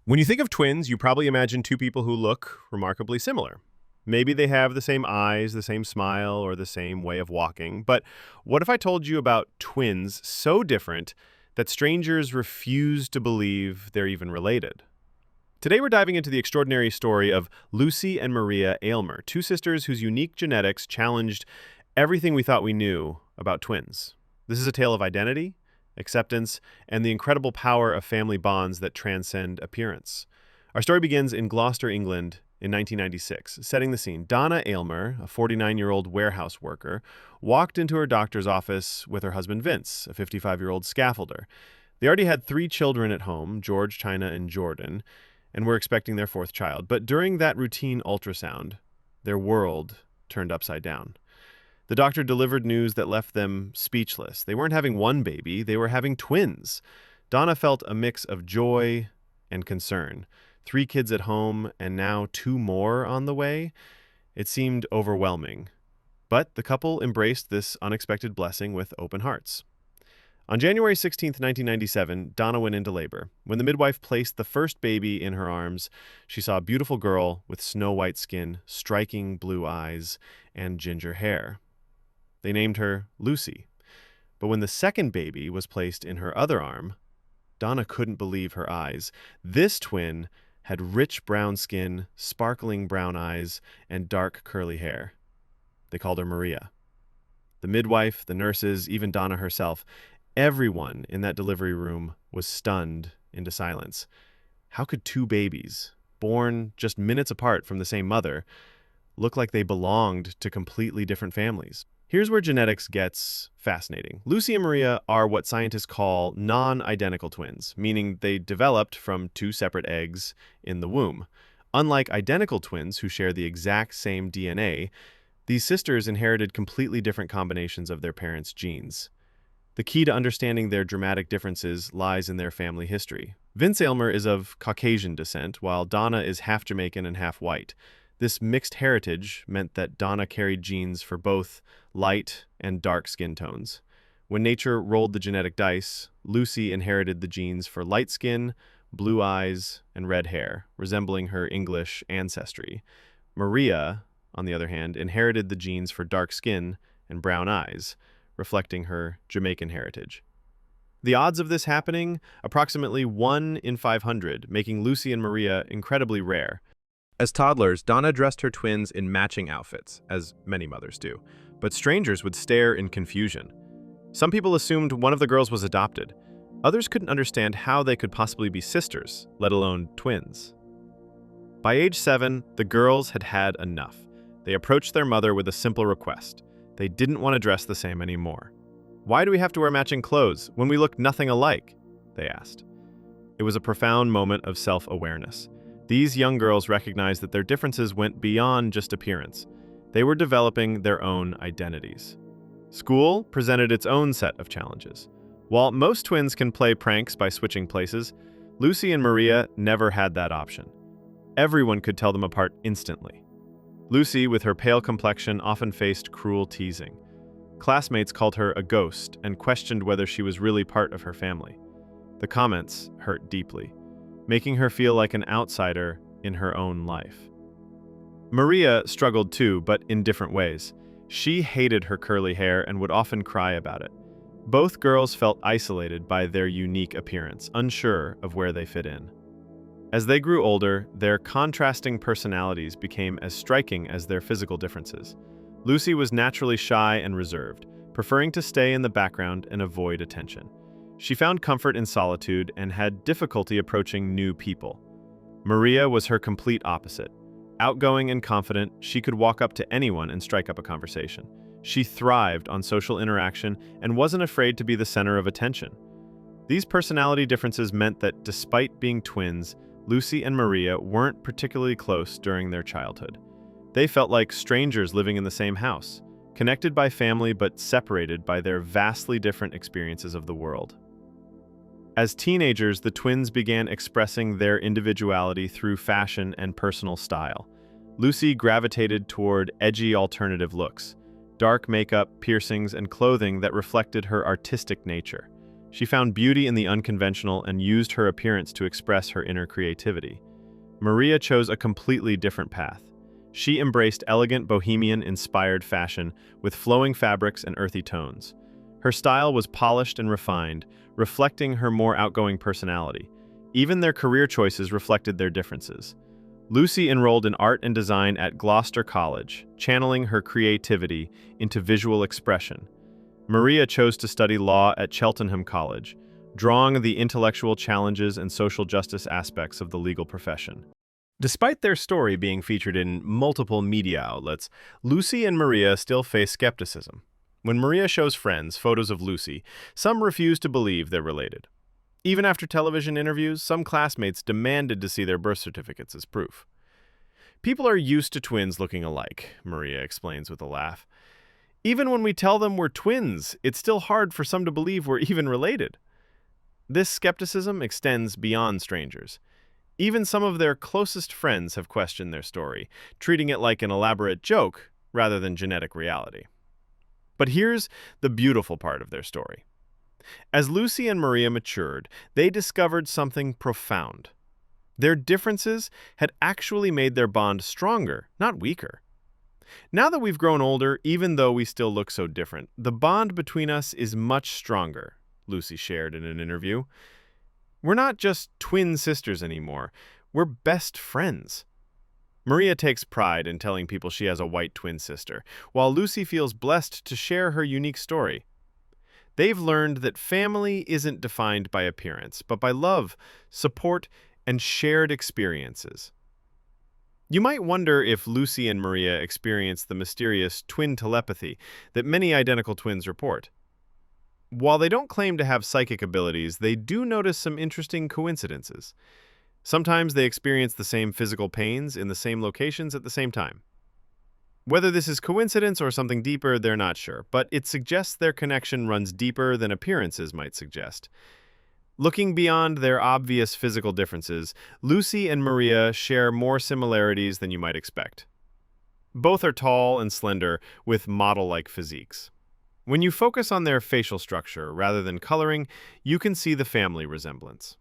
When you think of twins, you probably imagine two people who look remarkably similar. Maybe they have the same eyes, the same smile, or the same way of walking. But what if I told you about twins so different that strangers refuse to believe they're even related? Today we're diving into the extraordinary story of Lucy and Maria Aylmer, two sisters whose unique genetics challenged everything we thought we knew about twins. This is a tale of identity, acceptance, and the incredible power of family bonds that transcend appearance. Our story begins in Gloucester, England, in 1996. Setting the scene, Donna Aylmer, a 49-year-old warehouse worker, walked into her doctor's office with her husband Vince, a 55-year-old scaffolder. They already had 3 children at home, George, China, and Jordan, and were expecting their 4th child. But during that routine ultrasound, their world turned upside down. The doctor delivered news that left them speechless. They weren't having one baby, they were having twins. Donna felt a mix of joy and concern. 3 kids at home, and now 2 more on the way. It seemed overwhelming. But the couple embraced this unexpected blessing with open hearts. On January 16, 1997, Donna went into labor. When the midwife placed the first baby in her arms, she saw a beautiful girl with snow-white skin, striking blue eyes, and ginger hair. They named her Lucy. But when the second baby was placed in her other arm, Donna couldn't believe her eyes. This twin had rich brown skin, sparkling brown eyes, and dark curly hair. They called her Maria. The midwife, the nurses, even Donna herself, everyone in that delivery room was stunned into silence. How could 2 babies, born just minutes apart from the same mother, look like they belonged to completely different families? Here's where genetics gets fascinating. Lucy and Maria are what scientists call non-identical twins, meaning they developed from 2 separate eggs in the womb. Unlike identical twins who share the exact same DNA, these sisters inherited completely different combinations of their parents' genes. The key to understanding their dramatic differences lies in their family history. Vince Aylmer is of Caucasian descent, while Donna is half Jamaican and half white. This mixed heritage meant that Donna carried genes for both light and dark skin tones. When nature rolled the genetic dice, Lucy inherited the genes for light skin, blue eyes, and red hair, resembling her English ancestry. Maria, on the other hand, inherited the genes for dark skin and brown eyes, reflecting her Jamaican heritage. The odds of this happening? Approximately 1 in 500, making Lucy and Maria incredibly rare. As toddlers, Donna dressed her twins in matching outfits, as many mothers do, but strangers would stare in confusion. Some people assumed one of the girls was adopted. Others couldn't understand how they could possibly be sisters, let alone twins. By age 7, the girls had had enough. They approached their mother with a simple request. They didn't want to dress the same anymore. "Why do we have to wear matching clothes when we look nothing alike?" they asked. It was a profound moment of self-awareness. These young girls recognized that their differences went beyond just appearance. They were developing their own identities. School presented its own set of challenges. While most twins can play pranks by switching places, Lucy and Maria never had that option. Everyone could tell them apart instantly. Lucy, with her pale complexion, often faced cruel teasing. Classmates called her a ghost and questioned whether she was really part of her family. The comments hurt deeply, making her feel like an outsider in her own life. Maria struggled too, but in different ways. She hated her curly hair and would often cry about it. Both girls felt isolated by their unique appearance, unsure of where they fit in. As they grew older, their contrasting personalities became as striking as their physical differences. Lucy was naturally shy and reserved, preferring to stay in the background and avoid attention. She found comfort in solitude and had difficulty approaching new people. Maria was her complete opposite. Outgoing and confident, she could walk up to anyone and strike up a conversation. She thrived on social interaction and wasn't afraid to be the center of attention. These personality differences meant that despite being twins, Lucy and Maria weren't particularly close during their childhood. They felt like strangers living in the same house, connected by family but separated by their vastly different experiences of the world. As teenagers, the twins began expressing their individuality through fashion and personal style. Lucy gravitated toward edgy alternative looks, dark makeup, piercings, and clothing that reflected her artistic nature. She found beauty in the unconventional and used her appearance to express her inner creativity. Maria chose a completely different path. She embraced elegant bohemian-inspired fashion with flowing fabrics and earthy tones. Her style was polished and refined, reflecting her more outgoing personality. Even their career choices reflected their differences. Lucy enrolled in art and design at Gloucester College, channeling her creativity into visual expression. Maria chose to study law at Cheltenham College, drawing the intellectual challenges and social justice aspects of the legal profession. Despite their story being featured in multiple media outlets, Lucy and Maria still face skepticism. When Maria shows friends photos of Lucy, some refuse to believe they're related. Even after television interviews, some classmates demanded to see their birth certificates as proof. "People are used to twins looking alike," Maria explains with a laugh. "Even when we tell them we're twins, it's still hard for some to believe we're even related." This skepticism extends beyond strangers. Even some of their closest friends have questioned their story, treating it like an elaborate joke rather than genetic reality. But here's the beautiful part of their story. As Lucy and Maria matured, they discovered something profound. Their differences had actually made their bond stronger, not weaker. "Now that we've grown older, even though we still look so different, the bond between us is much stronger," Lucy shared in an interview. "We're not just twin sisters anymore. We're best friends." Maria takes pride in telling people she has a white twin sister, while Lucy feels blessed to share her unique story. They've learned that family isn't defined by appearance, but by love, support, and shared experiences. You might wonder if Lucy and Maria experience the mysterious twin telepathy that many identical twins report. While they don't claim to have psychic abilities, they do notice some interesting coincidences. Sometimes they experience the same physical pains in the same locations at the same time. Whether this is coincidence or something deeper, they're not sure, but it suggests their connection runs deeper than appearances might suggest. Looking beyond their obvious physical differences, Lucy and Maria share more similarities than you might expect. Both are tall and slender, with model-like physiques. When you focus on their facial structure rather than coloring, you can see the family resemblance.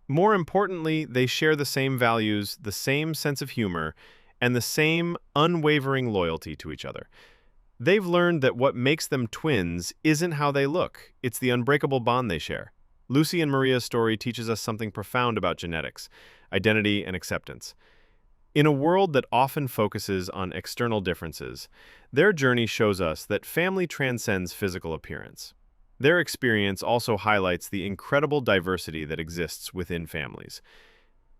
More importantly, they share the same values, the same sense of humor, and the same unwavering loyalty to each other. They've learned that what makes them twins isn't how they look, it's the unbreakable bond they share. Lucy and Maria's story teaches us something profound about genetics, identity, and acceptance. In a world that often focuses on external differences, their journey shows us that family transcends physical appearance. Their experience also highlights the incredible diversity that exists within families.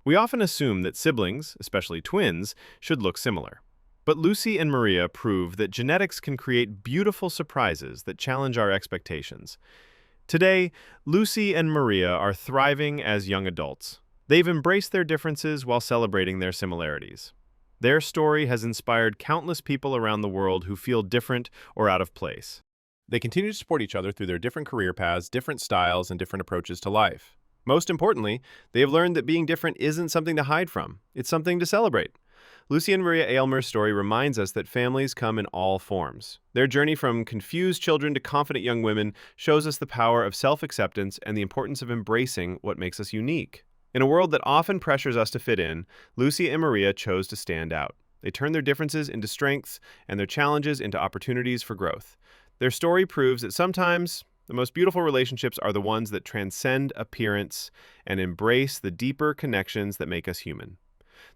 We often assume that siblings, especially twins, should look similar. But Lucy and Maria prove that genetics can create beautiful surprises that challenge our expectations. Today, Lucy and Maria are thriving as young adults. They've embraced their differences while celebrating their similarities. Their story has inspired countless people around the world who feel different or out of place. They continue to support each other through their different career paths, different styles, and different approaches to life. Most importantly, they have learned that being different isn't something to hide from. It's something to celebrate. Lucy and Maria Aylmer's story reminds us that families come in all forms. Their journey from confused children to confident young women shows us the power of self-acceptance and the importance of embracing what makes us unique. In a world that often pressures us to fit in, Lucy and Maria chose to stand out. They turned their differences into strengths and their challenges into opportunities for growth. Their story proves that sometimes the most beautiful relationships are the ones that transcend appearance and embrace the deeper connections that make us human.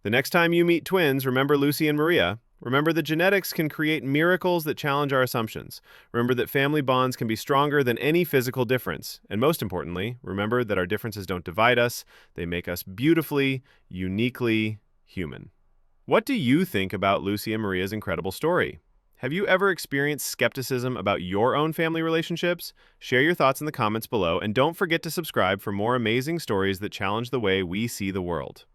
The next time you meet twins, remember Lucy and Maria. Remember that genetics can create miracles that challenge our assumptions. Remember that family bonds can be stronger than any physical difference. And most importantly, remember that our differences don't divide us. They make us beautifully, uniquely human. What do you think about Lucy and Maria's incredible story? Have you ever experienced skepticism about your own family relationships? Share your thoughts in the comments below, and don't forget to subscribe for more amazing stories that challenge the way we see the world.